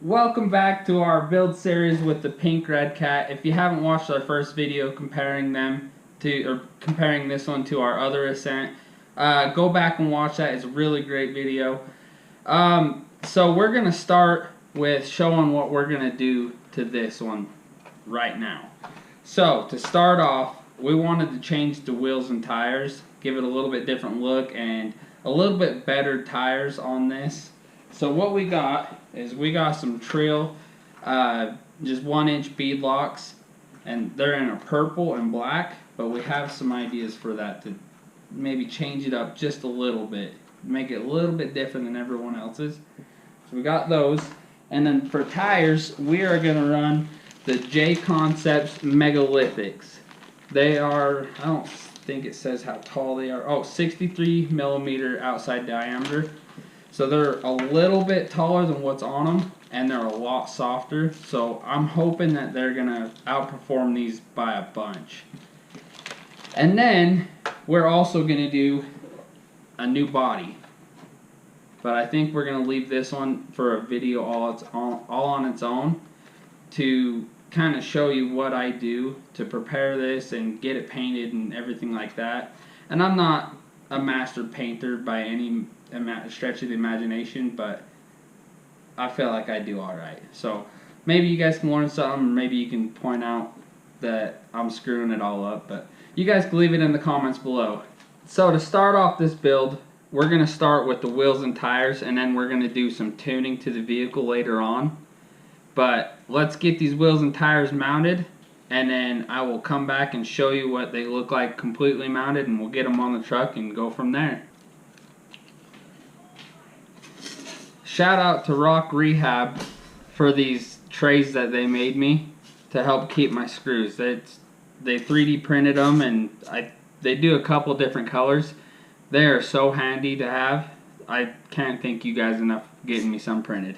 Welcome back to our build series with the pink REDCAT. If you haven't watched our first video comparing this one to our other ASCENT, go back and watch that. It's a really great video. So we're gonna start with showing what we're gonna do to this one right now. So to start off, we wanted to change the wheels and tires, give it a little bit different look and a little bit better tires on this. So what we got is we got some Trail just 1-inch bead locks, and they're in a purple and black, but we have some ideas for that to maybe change it up just a little bit, make it a little bit different than everyone else's. So we got those, and then for tires we are going to run the J Concepts Megalithics. They are, I don't think it says how tall they are, 63 millimeter outside diameter. So they're a little bit taller than what's on them, and they're a lot softer. So I'm hoping that they're going to outperform these by a bunch. And then we're also going to do a new body. But I think we're going to leave this one for a video all on its own to kind of show you what I do to prepare this and get it painted and everything like that. And I'm not a master painter by any stretch of the imagination, but I feel like I do alright. So maybe you guys can learn something, or maybe you can point out that I'm screwing it all up, but you guys can leave it in the comments below. So to start off this build, we're going to start with the wheels and tires, and then we're going to do some tuning to the vehicle later on. But let's get these wheels and tires mounted, and then I will come back and show you what they look like completely mounted, and we'll get them on the truck and go from there. Shout out to Rock Rehab for these trays that they made me to help keep my screws. They 3D printed them, and they do a couple different colors. They are so handy to have. I can't thank you guys enough for getting me some printed.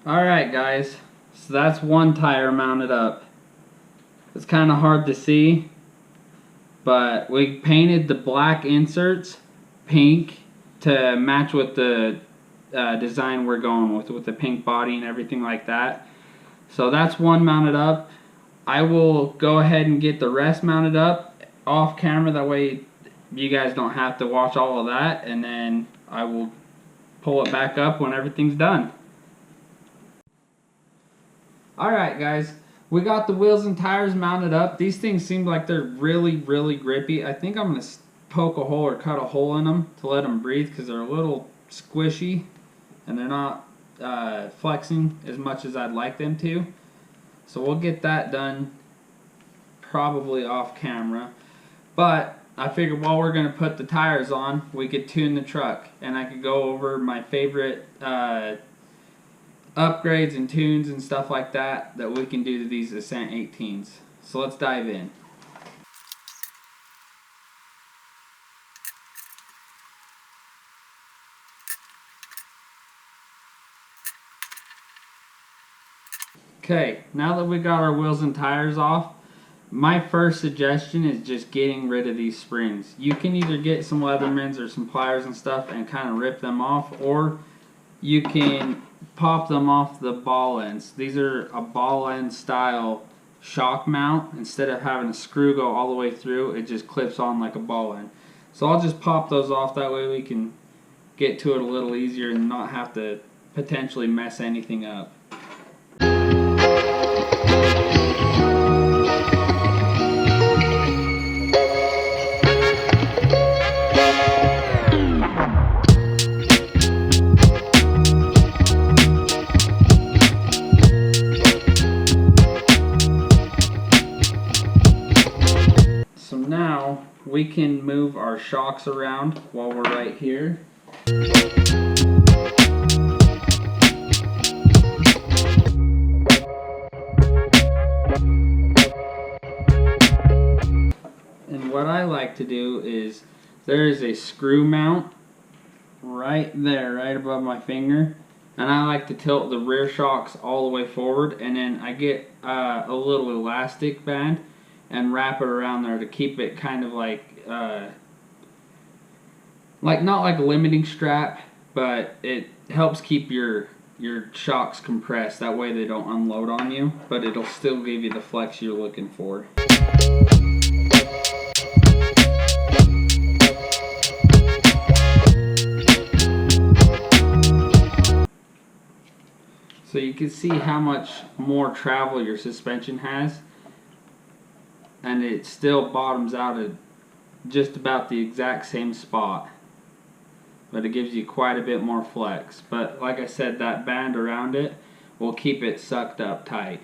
Alright guys, so that's one tire mounted up. It's kind of hard to see, but we painted the black inserts pink to match with the design we're going with the pink body and everything like that. So that's one mounted up. I will go ahead and get the rest mounted up off camera, that way you guys don't have to watch all of that, and then I will pull it back up when everything's done. Alright guys, we got the wheels and tires mounted up. These things seem like they're really grippy. I think I'm going to poke a hole or cut a hole in them to let them breathe, because they're a little squishy and they're not flexing as much as I'd like them to. So we'll get that done probably off camera. But I figured while we're going to put the tires on, we could tune the truck, and I could go over my favorite upgrades and tunes and stuff like that we can do to these ASCENT 18s. So let's dive in. Okay, now that we got our wheels and tires off, my first suggestion is just getting rid of these springs. You can either get some Leathermans or some pliers and stuff and kind of rip them off, or you can pop them off the ball ends. These are a ball end style shock mount. Instead of having a screw go all the way through, it just clips on like a ball end. So I'll just pop those off, that way we can get to it a little easier and not have to potentially mess anything up. now we can move our shocks around while we're right here. And what I like to do is, there is a screw mount right there, right above my finger, and I like to tilt the rear shocks all the way forward, and then I get a little elastic band and wrap it around there to keep it kind of like not like a limiting strap, but it helps keep your shocks compressed. That way they don't unload on you, but it'll still give you the flex you're looking for. So you can see how much more travel your suspension has, and it still bottoms out at just about the exact same spot, but it gives you quite a bit more flex. But like I said, that band around it will keep it sucked up tight.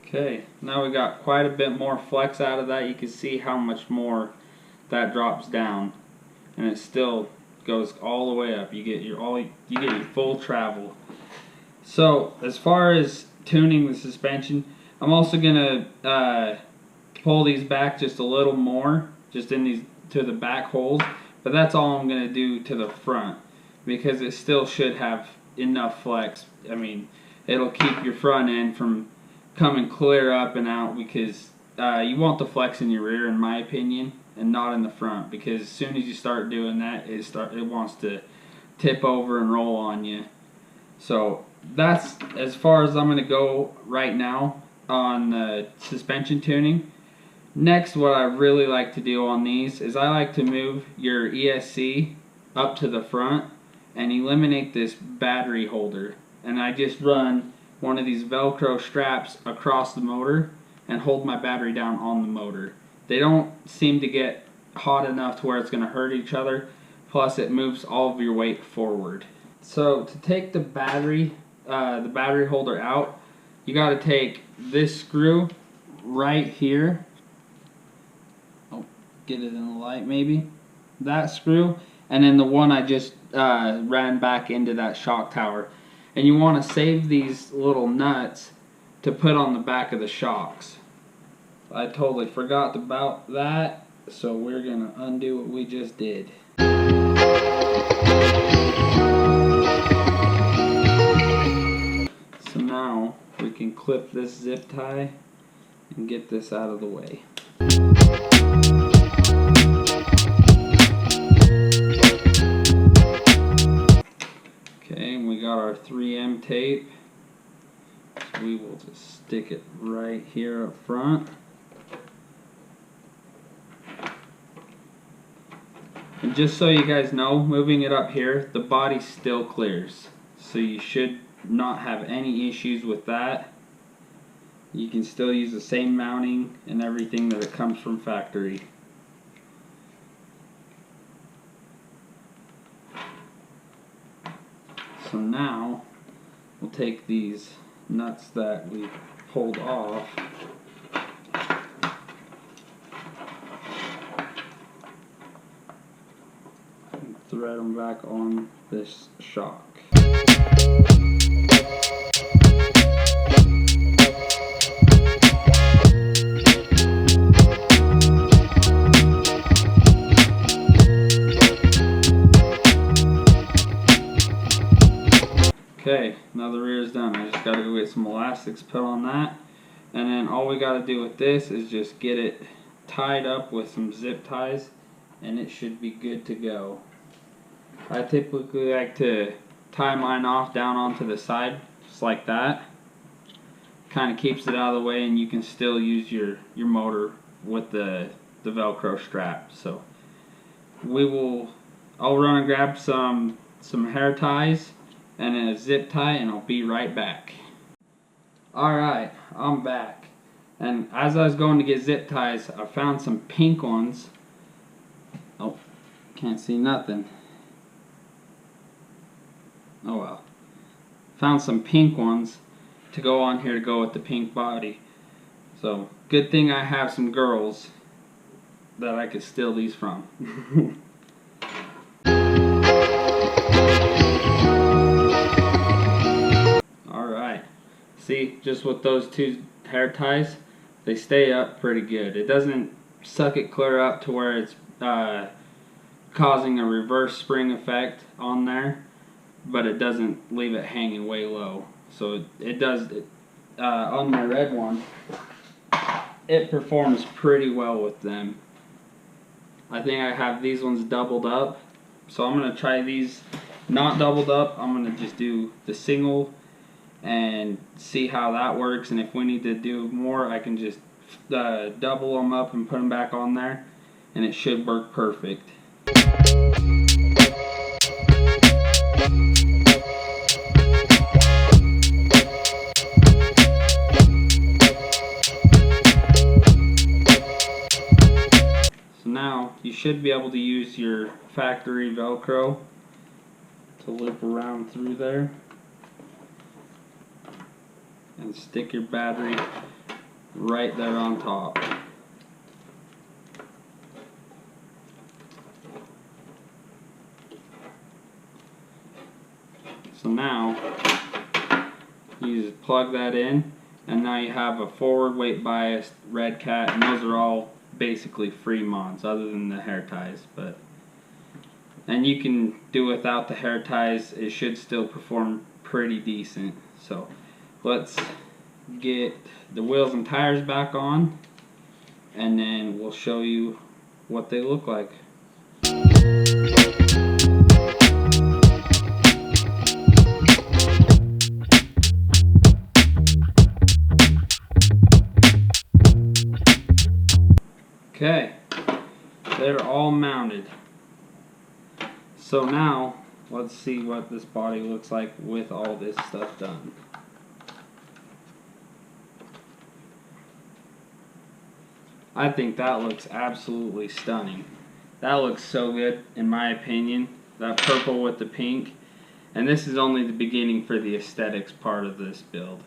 Okay, now we got quite a bit more flex out of that. You can see how much more that drops down, and it still goes all the way up. You get your full travel. So as far as tuning the suspension, I'm also gonna pull these back just a little more, just in these to the back holes. But that's all I'm gonna do to the front, because it still should have enough flex. I mean, it'll keep your front end from coming clear up and out, because you want the flex in your rear, in my opinion, and not in the front, because as soon as you start doing that, it wants to tip over and roll on you. So that's as far as I'm going to go right now on the suspension tuning. Next, what I really like to do on these is I like to move your ESC up to the front and eliminate this battery holder, and I just run one of these Velcro straps across the motor and hold my battery down on the motor. They don't seem to get hot enough to where it's going to hurt each other, plus it moves all of your weight forward. So to take the battery holder out, you got to take this screw right here. Oh, get it in the light maybe. That screw, and then the one I just ran back into that shock tower. And you want to save these little nuts to put on the back of the shocks. I totally forgot about that, so we're going to undo what we just did. So now we can clip this zip tie and get this out of the way. Okay, and we got our 3M tape. So we will just stick it right here up front. And just so you guys know, moving it up here, the body still clears. So you should not have any issues with that. You can still use the same mounting and everything that it comes from factory. So now we'll take these nuts that we pulled off and thread them back on this shock. Okay, now the rear is done. I just got to go get some elastics put on that, and then all we got to do with this is just get it tied up with some zip ties, and it should be good to go. I typically like to tie mine off down onto the side, just like that. Kind of keeps it out of the way, and you can still use your motor with the Velcro strap. So I'll run and grab some hair ties and a zip tie, and I'll be right back. Alright, I'm back. And as I was going to get zip ties, I found some pink ones. Oh, can't see nothing. Oh well. Found some pink ones to go on here to go with the pink body. So, good thing I have some girls that I could steal these from. Alright. See, just with those two hair ties, they stay up pretty good. It doesn't suck it clear up to where it's causing a reverse spring effect on there, but it doesn't leave it hanging way low. So it does, on my red one, it performs pretty well with them. I think I have these ones doubled up, so I'm going to try these not doubled up. I'm going to just do the single and see how that works, and if we need to do more, I can just double them up and put them back on there, and it should work perfect. So now you should be able to use your factory Velcro to loop around through there and stick your battery right there on top. So now you just plug that in, and now you have a forward weight biased REDCAT, and those are all basically free mods other than the hair ties, and you can do without the hair ties. It should still perform pretty decent. So let's get the wheels and tires back on, and then we'll show you what they look like. Okay, they're all mounted. So now let's see what this body looks like with all this stuff done. I think that looks absolutely stunning. That looks so good in my opinion. That purple with the pink. And this is only the beginning for the aesthetics part of this build.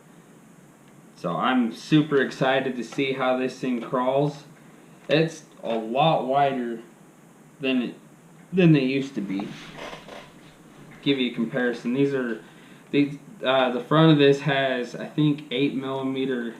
So I'm super excited to see how this thing crawls. It's a lot wider than they used to be. Give you a comparison. The front of this has, I think, 8mm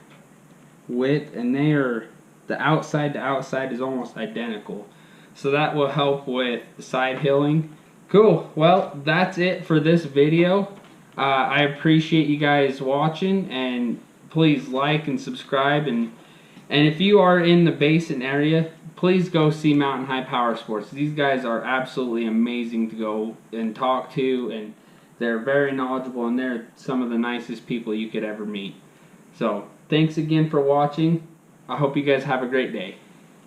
width, and the outside to outside is almost identical. So that will help with the side hilling. Cool. Well, that's it for this video. I appreciate you guys watching, and please like and subscribe, and if you are in the Basin area, please go see Mountain High Power Sports. These guys are absolutely amazing to go and talk to, and they're very knowledgeable, and they're some of the nicest people you could ever meet. So, thanks again for watching. I hope you guys have a great day.